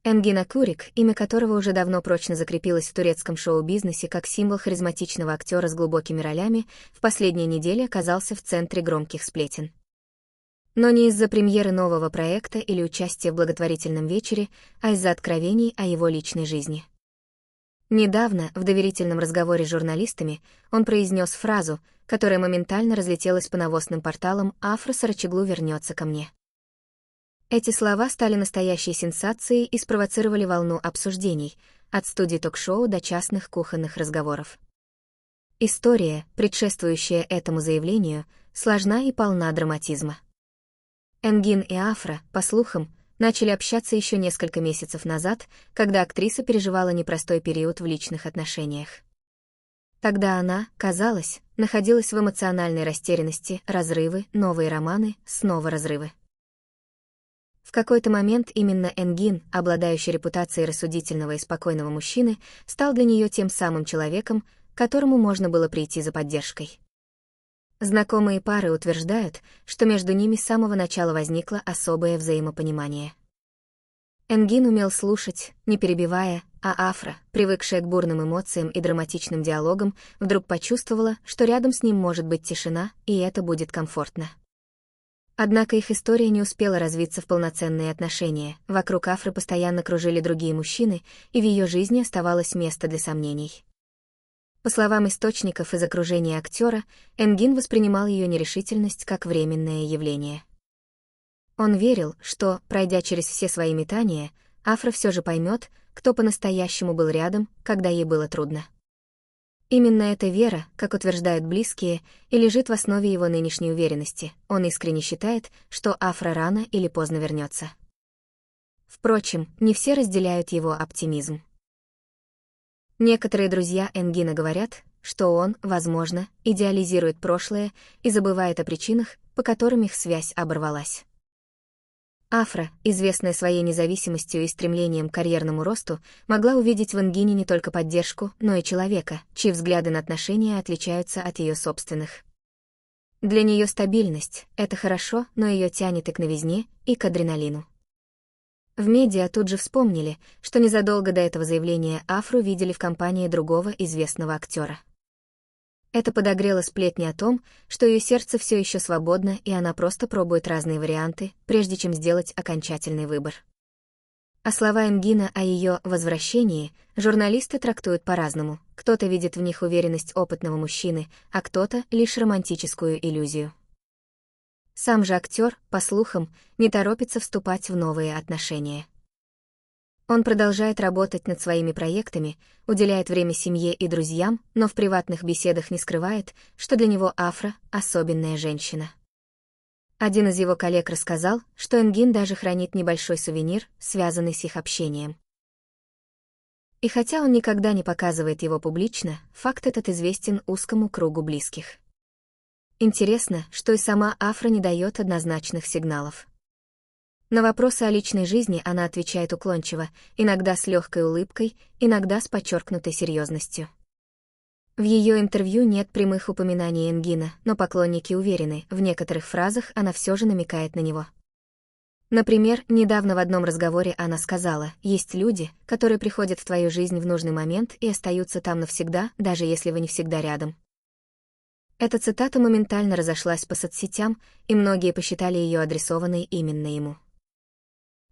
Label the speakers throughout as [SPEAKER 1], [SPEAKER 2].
[SPEAKER 1] Энгин Акурик, имя которого уже давно прочно закрепилось в турецком шоу-бизнесе как символ харизматичного актера с глубокими ролями, в последние недели оказался в центре громких сплетен. Но не из-за премьеры нового проекта или участия в благотворительном вечере, а из-за откровений о его личной жизни. Недавно, в доверительном разговоре с журналистами, он произнес фразу, которая моментально разлетелась по новостным порталам «Афра Сарачоглу вернется ко мне». Эти слова стали настоящей сенсацией и спровоцировали волну обсуждений, от студий ток-шоу до частных кухонных разговоров. История, предшествующая этому заявлению, сложна и полна драматизма. Энгин и Афра, по слухам, начали общаться еще несколько месяцев назад, когда актриса переживала непростой период в личных отношениях. Тогда она, казалось, находилась в эмоциональной растерянности, разрывы, новые романы, снова разрывы. В какой-то момент именно Энгин, обладающий репутацией рассудительного и спокойного мужчины, стал для нее тем самым человеком, к которому можно было прийти за поддержкой. Знакомые пары утверждают, что между ними с самого начала возникло особое взаимопонимание. Энгин умел слушать, не перебивая, а Афра, привыкшая к бурным эмоциям и драматичным диалогам, вдруг почувствовала, что рядом с ним может быть тишина, и это будет комфортно. Однако их история не успела развиться в полноценные отношения, вокруг Афры постоянно кружили другие мужчины, и в ее жизни оставалось место для сомнений. По словам источников из окружения актера, Энгин воспринимал ее нерешительность как временное явление. Он верил, что, пройдя через все свои метания, Афра все же поймет, кто по-настоящему был рядом, когда ей было трудно. Именно эта вера, как утверждают близкие, и лежит в основе его нынешней уверенности. Он искренне считает, что Афра рано или поздно вернется. Впрочем, не все разделяют его оптимизм. Некоторые друзья Энгина говорят, что он, возможно, идеализирует прошлое и забывает о причинах, по которым их связь оборвалась. Афра, известная своей независимостью и стремлением к карьерному росту, могла увидеть в Энгине не только поддержку, но и человека, чьи взгляды на отношения отличаются от ее собственных. Для нее стабильность — это хорошо, но ее тянет и к новизне, и к адреналину. В медиа тут же вспомнили, что незадолго до этого заявления Афру видели в компании другого известного актера. Это подогрело сплетни о том, что ее сердце все еще свободно, и она просто пробует разные варианты, прежде чем сделать окончательный выбор. А слова Энгина о ее возвращении журналисты трактуют по-разному. Кто-то видит в них уверенность опытного мужчины, а кто-то — лишь романтическую иллюзию. Сам же актер, по слухам, не торопится вступать в новые отношения. Он продолжает работать над своими проектами, уделяет время семье и друзьям, но в приватных беседах не скрывает, что для него Афра — особенная женщина. Один из его коллег рассказал, что Энгин даже хранит небольшой сувенир, связанный с их общением. И хотя он никогда не показывает его публично, факт этот известен узкому кругу близких. Интересно, что и сама Афра не дает однозначных сигналов. На вопросы о личной жизни она отвечает уклончиво, иногда с легкой улыбкой, иногда с подчеркнутой серьезностью. В ее интервью нет прямых упоминаний Энгина, но поклонники уверены, в некоторых фразах она все же намекает на него. Например, недавно в одном разговоре она сказала: «Есть люди, которые приходят в твою жизнь в нужный момент и остаются там навсегда, даже если вы не всегда рядом». Эта цитата моментально разошлась по соцсетям, и многие посчитали ее адресованной именно ему.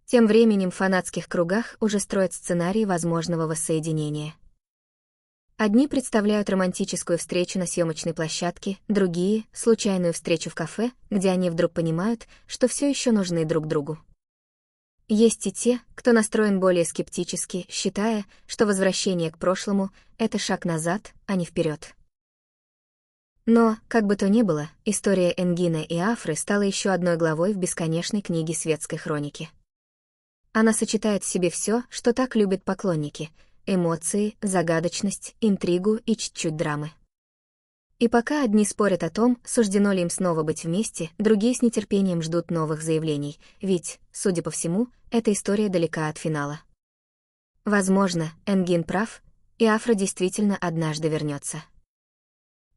[SPEAKER 1] Тем временем в фанатских кругах уже строят сценарий возможного воссоединения. Одни представляют романтическую встречу на съемочной площадке, другие — случайную встречу в кафе, где они вдруг понимают, что все еще нужны друг другу. Есть и те, кто настроен более скептически, считая, что возвращение к прошлому — это шаг назад, а не вперед. Но, как бы то ни было, история Энгина и Афры стала еще одной главой в бесконечной книге светской хроники. Она сочетает в себе все, что так любят поклонники — эмоции, загадочность, интригу и чуть-чуть драмы. И пока одни спорят о том, суждено ли им снова быть вместе, другие с нетерпением ждут новых заявлений, ведь, судя по всему, эта история далека от финала. Возможно, Энгин прав, и Афра действительно однажды вернется.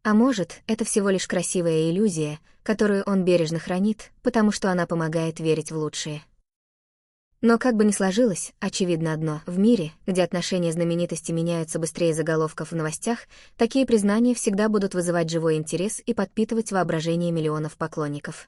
[SPEAKER 1] А может, это всего лишь красивая иллюзия, которую он бережно хранит, потому что она помогает верить в лучшее. Но как бы ни сложилось, очевидно одно: в мире, где отношения знаменитости меняются быстрее заголовков в новостях, такие признания всегда будут вызывать живой интерес и подпитывать воображение миллионов поклонников.